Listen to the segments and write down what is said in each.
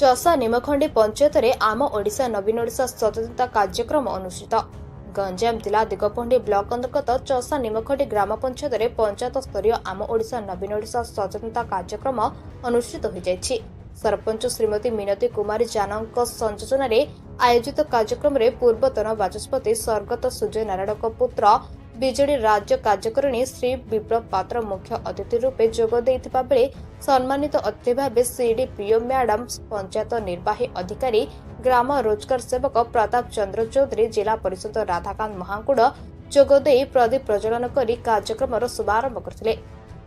चसा निमखंडी पंचायत रे आम ओडिशा नवीन ओडिशा सचेतनता कार्यक्रम अनुष्ठित। गंजाम जिला दिगपहंडी ब्लॉक अंतर्गत चसा निमखंडी ग्राम पंचायत रे पंचायत स्तरीय आम ओडिशा नवीन ओडिशा सचेतनता कार्यक्रम अनुष्ठित हो जायछि। सरपंच श्रीमती मिनती कुमारी जानक संयोजन रे आयोजित कार्यक्रम रे पूर्वतन बाचस्पति स्वर्गत सुजय नारायण पुत्र बीजेडी राज्य कार्यकारिणी श्री विप्लव पात्र मुख्य अतिथि रूपे जोग देइथिबा बेले सम्मानित अतिथि भावे सीडीपीओ मैडम पंचायत निर्वाही अधिकारी ग्राम रोजगार सेवक प्रताप चंद्र चौधरी जिला परिषद राधाकांत महाकुड़ जोग देई प्रदीप प्रज्वलन करी कार्यक्रम शुभारंभ करथिले।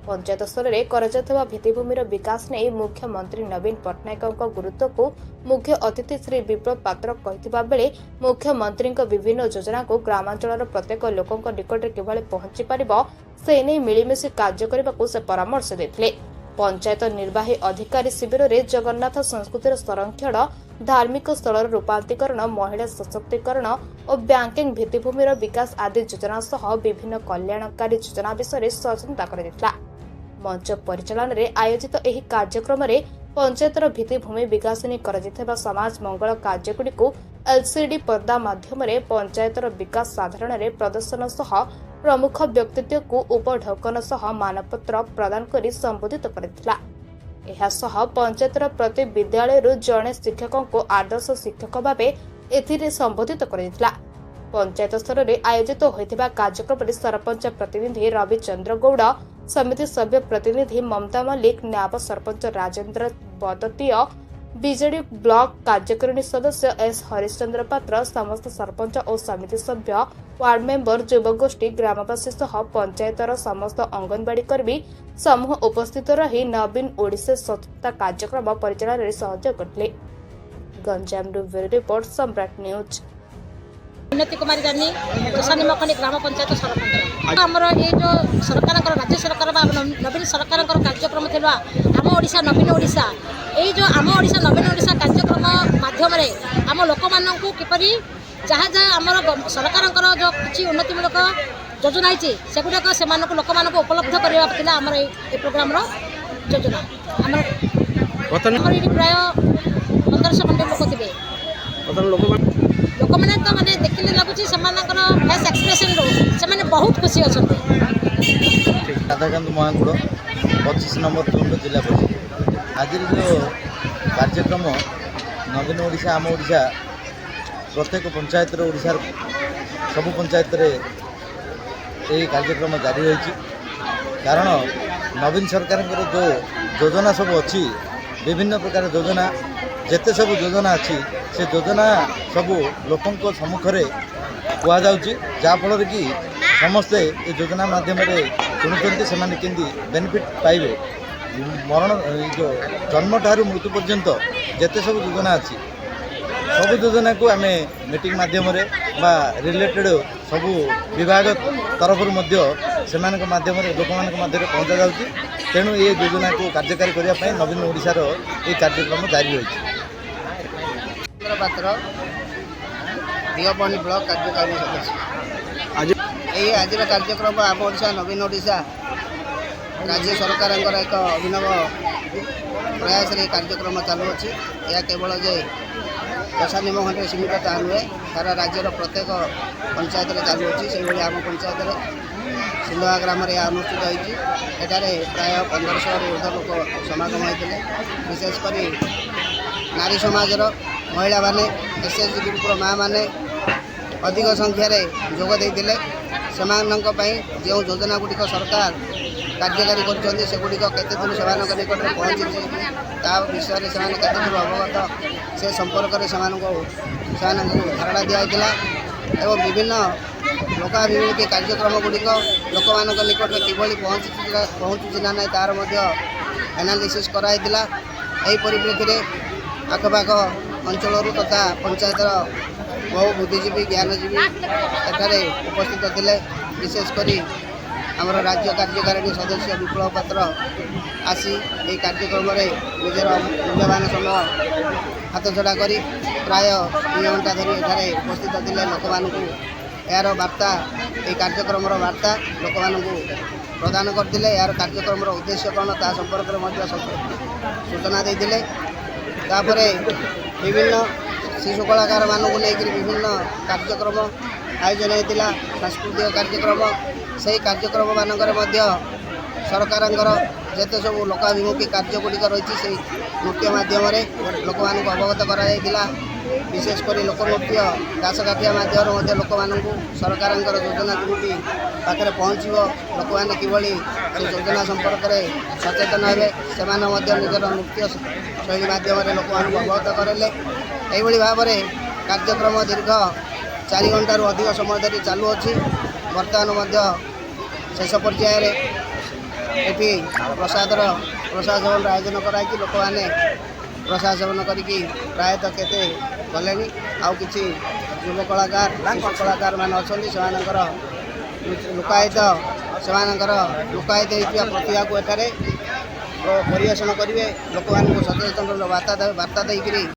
पंचायत स्तर में कराଯାଇଥିବା भित्तिभूमिर विकास नहीं मुख्यमंत्री नवीन पट्टनायक गुरुत्व को मुख्य अतिथि श्री विप्लव पात्र कहिथिबा बेले मुख्यमंत्री विभिन्न योजना को ग्रामांचल प्रत्येक लोकों निकट किभଳି पहुंची पारिबो से नहीं मिलिमिशि कार्य करने से परामर्श देथिले। पंचायत निर्वाही अधिकारी शिविर में जगन्नाथ संस्कृतिर संरक्षण, धार्मिक स्थल रूपांतरीकरण, महिला सशक्तिकरण और बैंकिंग भित्तिभूमिर विकास आदि योजना सह विभिन्न कल्याणकारी योजना विषय सचेतनता कर मंच परिचालन रे आयोजित एही कार्यक्रम रे पंचायतर भित्तिभूमि विकासनी कर समाज मंगल कार्यगुड़िक एलसीडी पर्दा माध्यम रे पंचायतर विकास साधारण रे प्रदर्शन सह प्रमुख व्यक्तित्व को उपढौकन सह मानपत्र प्रदान करी संबोधित करथिला। एहा सह पंचायतर प्रति विद्यालय जड़े शिक्षकों को आदर्श शिक्षक भावे एथिरे संबोधित करथिला। पंचायत स्तर में आयोजित होइथिबा कार्यक्रम सरपंच प्रतिनिधि रविचंद्र गौड़, समिति सभ्य प्रतिनिधि ममता मल्लिक, नायब सरपंच राजेंद्र बदतीय, बीजेडी ब्लॉक कार्यकारिणी सदस्य एस हरिश्चंद्र पात्र, समस्त सरपंच और समिति सभ्य, वार्ड मेंबर, युवगोष्ठी, ग्रामवासी सह पंचायतर समस्त अंगनवाड़ी कर्मी समूह उपस्थित रही नवीन ओडिशा सचेतनता कार्यक्रम परिचालन में सहयोग करथिले। गंजाम रिपोर्ट सम्राट न्यूज। मिनती कुमारी जानी चसा निमखंडी ग्राम पंचायत सरपंच आमर ये जो सरकार राज्य सरकार नवीन सरकार कार्यक्रम थिला आम ओडिशा नवीन ओडिशा ये जो आम ओडिशा नवीन ओडिशा कार्यक्रम माध्यम आम लोक मानू किपरि जहाँ जहाँ आमर सरकार जो किसी उन्नतिमूलक योजना से गुड़ाक से लोक मान उपलब्ध करवा आमर ये प्रोग्राम योजना आमर प्राय 1500 खंडे लोक थे लोक मैंने तो मैंने देखने लगुच फेस एक्सप्रेशन से बहुत खुशी अच्छा। राधाकांत महाकुड़ 25 नंबर जोन जिला परिषद आज जो कार्यक्रम नवीन ओडिशा आम ओडिशा प्रत्येक पंचायत ओडिशार सबु पंचायत यही कार्यक्रम जारी रही कारण नवीन सरकार जो योजना सब अच्छी विभिन्न प्रकार योजना जेते सब योजना अच्छी से योजना सबू लोकों सम्मुख कह जाफल कि समस्ते ये योजना माध्यम शुणुंट से केमती बेनिफिट पाइबे मरण जो जन्म ठार मृत्यु पर्यंत जेते सब योजना अच्छी सब योजना को आम मीटिंग माध्यम रिलेटेड सबू विभाग तरफ से माध्यम लोक मध्य पहुँचा जाऊँगी तेणु ये योजना को कार्यकारी करने नवीन ओडिशार ये कार्यक्रम जारी रही। पात्र दिगपहंडी ब्लॉक कार्यकारिणी सदस्य आज कार्यक्रम आम ओडिशा नवीन ओडिशा राज्य सरकार एक अभिनव प्रयास कार्यक्रम चालू अच्छी यह केवल जे चसा निमखंडी सीमित ता नुहे सारा राज्यर प्रत्येक पंचायत चालू अच्छी से आम पंचायत सिंधुआ ग्राम अनुष्ठित होती प्राय 1500 ऊर्ध लोक समागम होते विशेषकर नारी समाजर महिला माने एसएचजी ग्रुपर माँ मैंने अधिक संख्यार जोगदे जो योजना गुड़िक सरकार कार्यकारी करगुड़ी केते दूर से निकट में पहुँची विषय से केते दूर अवगत से संपर्क धारणा दिखाई एवं विभिन्न लोकाभिमुखी कार्यक्रम गुड़िक लोक मान निकट में किभली पहुँचुची ना ना तार एनालिसिस कराई परिप्रेक्षी में आखपाख अंचल तथा पंचायतर बहु बुद्धिजीवी ज्ञानजीवी एठारे उपस्थित थे विशेषकर आमर राज्य कार्यकारिणी सदस्य विप्लव पात्र आसी ये कार्यक्रम में निजर मूल्यवान समय ହାତଛଡ଼ା କରି ପ୍ରାୟ 2 ଘଣ୍ଟା ଧରି ଏଠାରେ ଉପସ୍ଥିତ ଥିଲେ। ଲୋକମାନଙ୍କୁ ଏହାର ବାର୍ତ୍ତା, ଏହି କାର୍ଯ୍ୟକ୍ରମର ବାର୍ତ୍ତା ଲୋକମାନଙ୍କୁ ପ୍ରଦାନ କରିଥିଲେ। ଏହାର କାର୍ଯ୍ୟକ୍ରମର ଉଦ୍ଦେଶ୍ୟ କ'ଣ ତା ସମ୍ପର୍କରେ ମଧ୍ୟ ସୂଚନା ଦେଇଥିଲେ। ତାପରେ ବିଭିନ୍ନ ଶିଶୁ କଳାକାରମାନଙ୍କୁ ନେଇକରି ବିଭିନ୍ନ କାର୍ଯ୍ୟକ୍ରମ ଆୟୋଜନ ହୋଇଥିଲା, ସାଂସ୍କୃତିକ କାର୍ଯ୍ୟକ୍ରମ। ସେହି କାର୍ଯ୍ୟକ୍ରମମାନଙ୍କରେ ମଧ୍ୟ ସରକାରଙ୍କର ଯେତେ ସବୁ ଲୋକାଭିମୁଖୀ କାର୍ଯ୍ୟଗୁଡ଼ିକ ରହିଛି ସେହି ନୃତ୍ୟ ମାଧ୍ୟମରେ ଲୋକମାନଙ୍କୁ ଅବଗତ କରାଯାଇଥିଲା। ବିଶେଷ କରି ଲୋକନୃତ୍ୟ ଦାସକାଠିଆ ମାଧ୍ୟମରେ ମଧ୍ୟ ଲୋକମାନଙ୍କୁ ସରକାରଙ୍କର ଯୋଜନା କେମିତି ପାଖରେ ପହଞ୍ଚିବ, ଲୋକମାନେ କିଭଳି ସେ ଯୋଜନା ସମ୍ପର୍କରେ ସଚେତନ ହେବେ, ସେମାନେ ମଧ୍ୟ ନିଜର ନୃତ୍ୟ ଶୈଳୀ ମାଧ୍ୟମରେ ଲୋକମାନଙ୍କୁ ଅବଗତ କରାଇଲେ। ଏହିଭଳି ଭାବରେ କାର୍ଯ୍ୟକ୍ରମ ଦୀର୍ଘ 4 ଘଣ୍ଟାରୁ ଅଧିକ ସମୟ ଧରି ଚାଲୁଅଛି। ବର୍ତ୍ତମାନ ମଧ୍ୟ ଶେଷ ପର୍ଯ୍ୟାୟରେ ଏଠି ପ୍ରସାଦର ଆୟୋଜନ କରାଯାଇଛି। ଲୋକମାନେ ପ୍ରସାଦ ସେବନ କରିକି ପ୍ରାୟତଃ କେତେ ଗଲେଣି। ଆଉ କିଛି ଯୁବ କଳାକାର, ଶିଶୁ କଳାକାରମାନେ ଅଛନ୍ତି, ସେମାନଙ୍କର ଲୁକାୟିତ ହୋଇଥିବା ପ୍ରତିଭାକୁ ଏଠାରେ ପରିବେଷଣ କରିବେ। ଲୋକମାନଙ୍କୁ ସଚେତନର ବାର୍ତ୍ତା ଦେଇକରି